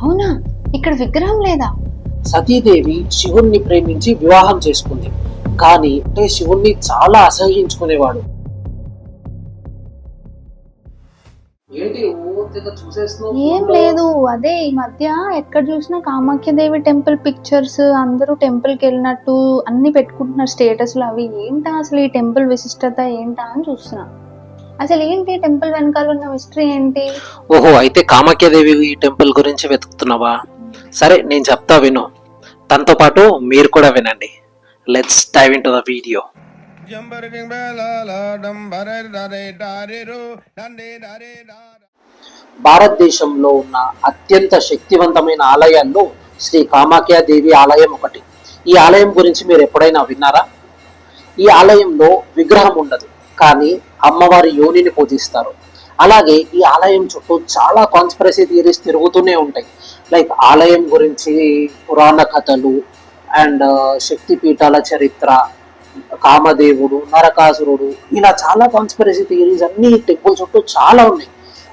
అవునా, ఇక్కడ విగ్రహం లేదా? సతీదేవి శివుణ్ణి ప్రేమించి వివాహం చేసుకుంది. కానీ అంటే శివుణ్ణి చాలా అసహ్యించుకునేవాడు. ఏంటి ఏం లేదు, అదే ఈ మధ్య ఎక్కడ చూసినా కామాఖ్యదేవి టెంపుల్ పిక్చర్స్, అందరూ టెంపుల్ కి వెళ్ళినట్టు అన్ని పెట్టుకుంటున్నారు స్టేటస్ లో. అవి ఏంటా అసలు, ఈ టెంపుల్ విశిష్టత ఏంటా అని చూస్తున్నా. అసలు ఏంటి టెంపుల్ వెనకాల ఉన్న మిస్టరీ ఏంటి? ఓహో, అయితే కామాఖ్యదేవి టెంపుల్ గురించి వెతుకుతున్నావా? సరే, నేను చెప్తా విను. తనతో పాటు మీరు కూడా వినండి. Let's dive into the video. భారతదేశంలో ఉన్న అత్యంత శక్తివంతమైన ఆలయాల్లో శ్రీ కామాఖ్యాదేవి ఆలయం ఒకటి. ఈ ఆలయం గురించి మీరు ఎప్పుడైనా విన్నారా? ఈ ఆలయంలో విగ్రహం ఉండదు, కానీ అమ్మవారి యోనిని పూజిస్తారు. అలాగే ఈ ఆలయం చుట్టూ చాలా కాన్స్పిరసీ థియరీస్ తిరుగుతూనే ఉంటాయి. లైక్ ఆలయం గురించి పురాణ కథలు అండ్ శక్తి పీఠాల చరిత్ర, కామదేవుడు, నరకాసురుడు, ఇలా చాలా కాన్స్పిరసీ థియరీస్ అన్ని టెంపుల్ చుట్టూ చాలా ఉన్నాయి.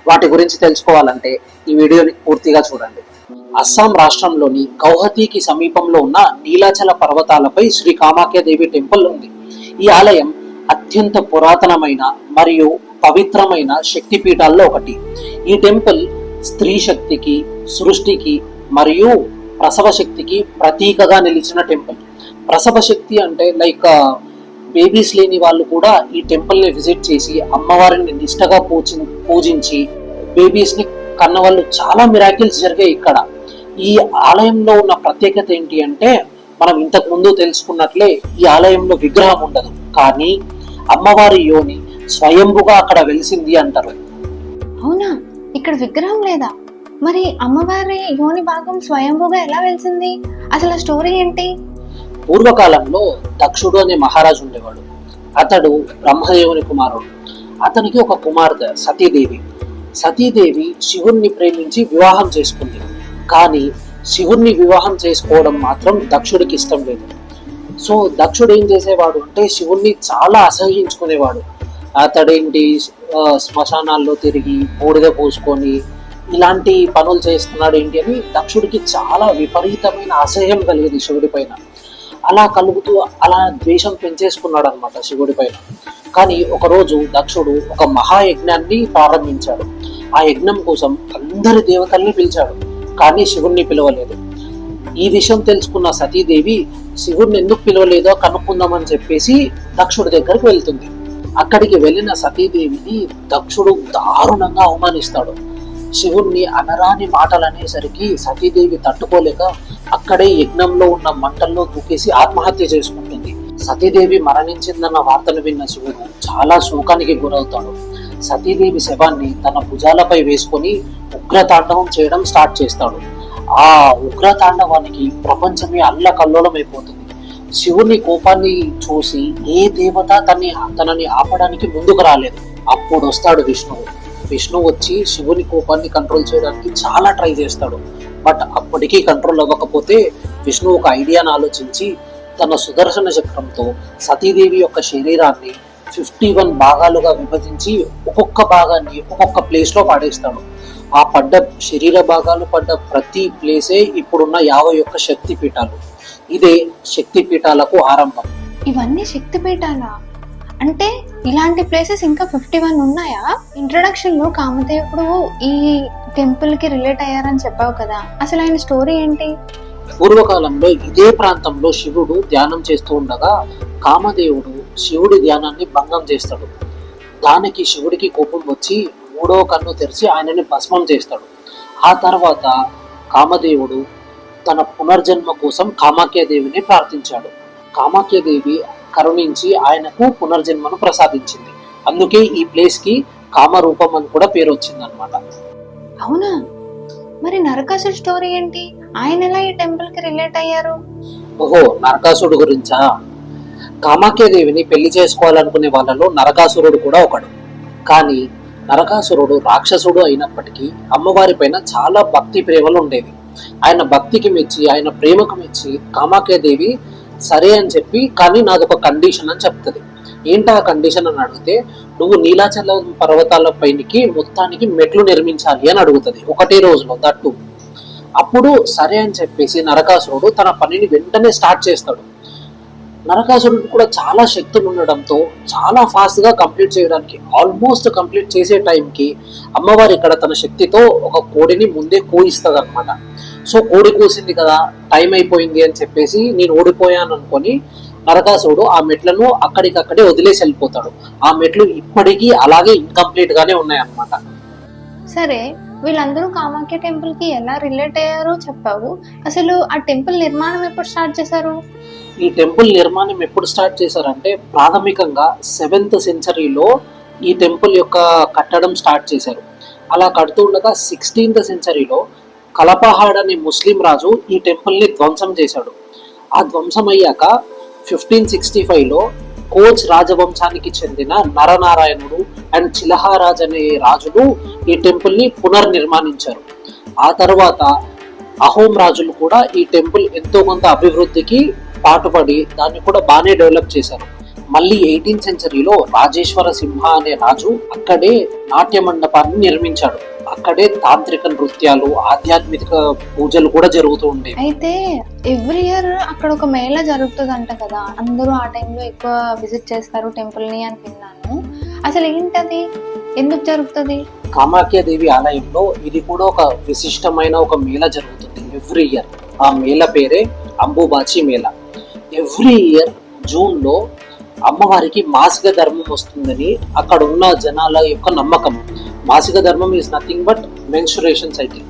వాటి గురించి తెలుసుకోవాలంటే ఈ వీడియోని పూర్తిగా చూడండి. అస్సాం రాష్ట్రంలోని గౌహతికి సమీపంలో ఉన్న నీలాచల పర్వతాలపై శ్రీ కామాఖ్యాదేవి టెంపుల్ ఉంది. ఈ ఆలయం అత్యంత పురాతనమైన మరియు పవిత్రమైన శక్తి పీఠాల్లో ఒకటి. ఈ టెంపుల్ స్త్రీ శక్తికి, సృష్టికి మరియు ప్రసవ శక్తికి ప్రతీకగా నిలిచిన టెంపుల్. ప్రసవ శక్తి అంటే లైక్ బేబీస్ లేని వాళ్ళు కూడా ఈ టెంపుల్ ని విజిట్ చేసి అమ్మవారిని నిష్టగా పూజించి బేబీస్ ని కన్న వాళ్ళు చాలా మిరాకిల్స్ జరిగాయి ఇక్కడ. ఈ ఆలయంలో ఉన్న ప్రత్యేకత ఏంటి అంటే, మనం ఇంతకు ముందు తెలుసుకున్నట్లే ఈ ఆలయంలో విగ్రహం ఉండదు, కానీ అమ్మవారి యోని స్వయంభుగా అక్కడ వెలిసింది అంటారు. అవునా, ఇక్కడ విగ్రహం లేదా? మరి అమ్మవారి యోని భాగం స్వయంభుగా ఎలా వెలిసింది? అసలు స్టోరీ ఏంటి? పూర్వకాలంలో దక్షుడు అనే మహారాజు ఉండేవాడు. అతడు బ్రహ్మదేవుని కుమారుడు. అతనికి ఒక కుమార్తె సతీదేవి. సతీదేవి శివుణ్ణి ప్రేమించి వివాహం చేసుకుంది. కానీ శివుణ్ణి వివాహం చేసుకోవడం మాత్రం దక్షుడికి ఇష్టం లేదు. సో దక్షుడు ఏం చేసేవాడు అంటే శివుణ్ణి చాలా అసహ్యించుకునేవాడు. అతడేంటి శ్మశానాల్లో తిరిగి బూడిద పోసుకొని ఇలాంటి పనులు చేస్తున్నాడు ఏంటి అని దక్షుడికి చాలా విపరీతమైన అసహ్యం కలిగేది శివుడి పైన. అలా కలుగుతూ అలా ద్వేషం పెంచేసుకున్నాడు అనమాట శివుడి పైన. కానీ ఒకరోజు దక్షుడు ఒక మహాయజ్ఞాన్ని ప్రారంభించాడు. ఆ యజ్ఞం కోసం అందరి దేవతల్ని పిలిచాడు, కానీ శివుణ్ణి పిలవలేదు. ఈ విషయం తెలుసుకున్న సతీదేవి శివుణ్ణి ఎందుకు పిలవలేదో కనుక్కుందామని చెప్పేసి దక్షుడి దగ్గరికి వెళ్తుంది. అక్కడికి వెళ్ళిన సతీదేవిని దక్షుడు దారుణంగా అవమానిస్తాడు. శివుణ్ణి అనరాని మాటలు అనేసరికి సతీదేవి తట్టుకోలేక అక్కడే యజ్ఞంలో ఉన్న మంటల్లో దూకేసి ఆత్మహత్య చేసుకుంటుంది. సతీదేవి మరణించిందన్న వార్తను విన్న శివుడు చాలా శోకానికి గురవుతాడు. సతీదేవి శవాన్ని తన భుజాలపై వేసుకొని ఉగ్రతాండవం చేయడం స్టార్ట్ చేస్తాడు. ఆ ఉగ్రతాండవానికి ప్రపంచమే అల్లకల్లోలమైపోతుంది. శివుని కోపాన్ని చూసి ఏ దేవత తనని ఆపడానికి ముందుకు రాలేదు. అప్పుడు వస్తాడు విష్ణువు. విష్ణువు వచ్చి శివుని కోపాన్ని కంట్రోల్ చేయడానికి చాలా ట్రై చేస్తాడు. బట్ అప్పటికీ కంట్రోల్ అవ్వకపోతే విష్ణువు ఒక ఐడియాను ఆలోచించి తన సుదర్శన చక్రంతో సతీదేవి యొక్క శరీరాన్ని 51 భాగాలుగా విభజించి ఒక్కొక్క భాగాన్ని ఒక్కొక్క ప్లేస్ లో పడేస్తాడు. ఆ పడ్డ శరీర భాగాలు పడ్డ ప్రతి ప్లేసే ఇప్పుడున్న 51 శక్తి పీఠాలు. ఇదే శక్తి పీఠాలకు ఆరంభం. ఇవన్నీ శక్తి పీఠాలా? అంటే ఇలాంటి ప్లేసెస్ ఇంకా 51 ఉన్నాయా? ఇంట్రొడక్షన్ లో కామదేవుడు ఈ టెంపుల్ కి రిలేట్ అయ్యారని చెప్పావు కదా, అసలు ఆయన స్టోరీ ఏంటి? పూర్వకాలంలో ఇదే ప్రాంతంలో శివుడు ధ్యానం చేస్తూ ఉండగా కామదేవుడు శివుడి ధ్యానాన్ని భంగం చేస్తాడు. దానికి శివుడికి కోపం వచ్చి 3వ కన్ను తెరిచి ఆయనని భస్మం చేస్తాడు. ఆ తర్వాత కామదేవుడు తన పునర్జన్మ కోసం కామాఖ్యాదేవిని ప్రార్థించాడు. కామాఖ్యాదేవి కరుణించి ఆయనకు పునర్జన్మను ప్రసాదించింది. అందుకే ఈ ప్లేస్ కి కామరూపం అని కూడా పేరు వచ్చింది అనమాట. అవునా, మరి నరకాసుడు స్టోరీ ఏంటి? ఆయన ఎలా ఈ టెంపుల్ కి రిలేట్ అయ్యారు? ఓహో, నరకాసుడు గురించా? కామాఖ్యాదేవిని పెళ్లి చేసుకోవాలనుకునే వాళ్ళలో నరకాసురుడు కూడా ఒకడు. కానీ నరకాసురుడు రాక్షసుడు అయినప్పటికీ అమ్మవారి పైన చాలా భక్తి ప్రేమలు ఉండేవి. ఆయన భక్తికి మెచ్చి, ఆయన ప్రేమకు మెచ్చి కామాఖ్యాదేవి సరే అని చెప్పి, కానీ నాదొక కండిషన్ అని చెప్తుంది. ఏంటా కండిషన్ అని అడిగితే, నువ్వు నీలాచల పర్వతాల పైనకి మొత్తానికి మెట్లు నిర్మించాలి అని అడుగుతుంది, ఒకటే రోజులో. దట్టు అప్పుడు సరే అని చెప్పేసి నరకాసురుడు తన పనిని వెంటనే స్టార్ట్ చేస్తాడు. నరకాసురుడు కూడా చాలా శక్తులు ఉండడంతో చాలా ఫాస్ట్గా కంప్లీట్ చేయడానికి, ఆల్మోస్ట్ కంప్లీట్ చేసే టైంకి అమ్మవారు ఇక్కడ తన శక్తితో ఒక కోడిని ముందే కోయిస్తుంది అనమాట. సో కోడి కూసింది కదా, టైం అయిపోయింది అని చెప్పేసి నేను ఓడిపోయాను అనుకొని నరకాసురుడు ఆ మెట్లను అక్కడికక్కడే వదిలేసి వెళ్ళిపోతాడు. ఆ మెట్లు ఇప్పటికీ అలాగే ఇన్కంప్లీట్ గానే ఉన్నాయన్నమాట. సరే, వీళ్ళందరూ కామాఖ్య టెంపుల్ కి ఎలా రిలేట్ అయ్యారో చెప్పావు. అసలు ఆ టెంపుల్ నిర్మాణం ఎప్పుడు స్టార్ట్ చేశారు? ఈ టెంపుల్ నిర్మాణం ఎప్పుడు స్టార్ట్ చేశారంటే ప్రాథమికంగా 7th సెంచరీలో ఈ టెంపుల్ యొక్క కట్టడం స్టార్ట్ చేశారు. అలా కడుతూ ఉండగా 16th సెంచరీలో కలపహాడ్ అనే ముస్లిం రాజు ఈ టెంపుల్ని ధ్వంసం చేశాడు. ఆ ధ్వంసం అయ్యాక 1565లో కోచ్ రాజవంశానికి చెందిన నరనారాయణుడు అండ్ చిలహారాజ్ అనే రాజులు ఈ టెంపుల్ని పునర్నిర్మాణించారు. ఆ తర్వాత అహోం రాజులు కూడా ఈ టెంపుల్ ఎంతో కొంత అభివృద్ధికి పాటుపడి దాన్ని కూడా బాగానే డెవలప్ చేశారు. మళ్ళీ 18th సెంచరీలో రాజేశ్వర సింహ అనే రాజు అక్కడే నాట్య మండపాన్ని నిర్మించాడు. అక్కడే తాంత్రిక నృత్యాలు, ఆధ్యాత్మిక పూజలు కూడా జరుగుతూ ఉండేవి. అయితే ఎవ్రీ ఇయర్ అక్కడ ఒక మేళ జరుగుతుంది అంట కదా, అందరూ ఆ టైంలో ఎక్కువ విజిట్ చేస్తారు టెంపుల్ ని అని విన్నాను. అసలు ఏంటది, ఎందుకు జరుగుతుంది? కామాఖ్య దేవి ఆలయంలో ఇది కూడా ఒక విశిష్టమైన ఒక మేళ జరుగుతుంది ఎవ్రీ ఇయర్. ఆ మేళ పేరే అంబుబాచి మేళ. ఎవ్రీ ఇయర్ జూన్లో అమ్మవారికి మాసిక ధర్మం వస్తుందని అక్కడ ఉన్న జనాల యొక్క నమ్మకం. మాసిక ధర్మం is nothing but menstruation cycle.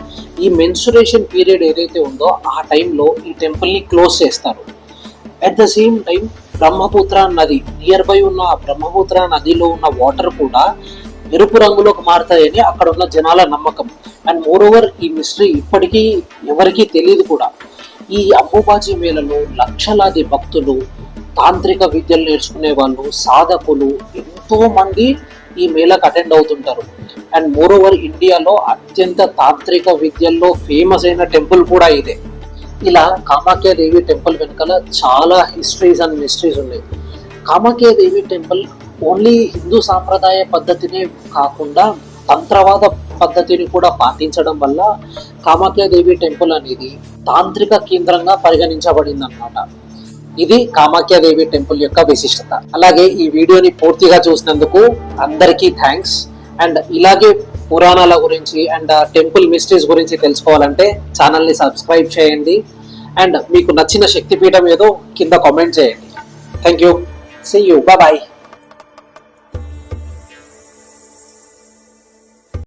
ఈ మెన్సురేషన్ పీరియడ్ ఏదైతే ఉందో ఆ టైంలో ఈ టెంపుల్ని క్లోజ్ చేస్తారు. At the same time Brahmaputra నది, నియర్ బై ఉన్న బ్రహ్మపుత్ర నదిలో ఉన్న వాటర్ కూడా ఎరుపు రంగులోకి మారుతాయని అక్కడ ఉన్న జనాల నమ్మకం. అండ్ మోర్ ఓవర్ ఈ మిస్టరీ ఇప్పటికీ ఎవరికీ తెలియదు కూడా. ఈ అంబుబాచి మేళలో లక్షలాది భక్తులు, తాంత్రిక విద్యలు నేర్చుకునే వాళ్ళు, సాధకులు ఎంతో మంది ఈ మేళకు అటెండ్ అవుతుంటారు. అండ్ మోర్ ఓవర్ ఇండియాలో అత్యంత తాంత్రిక విద్యల్లో ఫేమస్ అయిన టెంపుల్ కూడా ఇదే. ఇలా కామాఖ్య దేవి టెంపుల్ వెనకాల చాలా హిస్టరీస్ అండ్ మిస్టరీస్ ఉన్నాయి. కామాఖ్య దేవి టెంపుల్ ఓన్లీ హిందూ సాంప్రదాయ పద్ధతినే కాకుండా తంత్రవాద పద్ధతిని కూడా పాటించడం వల్ల కామాఖ్య దేవి టెంపుల్ అనేది తాంత్రిక కేంద్రంగా పరిగణించబడింది అన్నమాట. ఇది కామాఖ్య దేవి టెంపుల్ యొక్క విశిష్టత. అలాగే ఈ వీడియోని పూర్తిగా చూసినందుకు అందరికీ థ్యాంక్స్. అండ్ ఇలాగే పురాణాల గురించి అండ్ టెంపుల్ మిస్టరీస్ గురించి తెలుసుకోవాలంటే ఛానల్ని సబ్స్క్రైబ్ చేయండి. అండ్ మీకు నచ్చిన శక్తిపీఠం ఏదో కింద కామెంట్ చేయండి. Thank you. See you. Bye.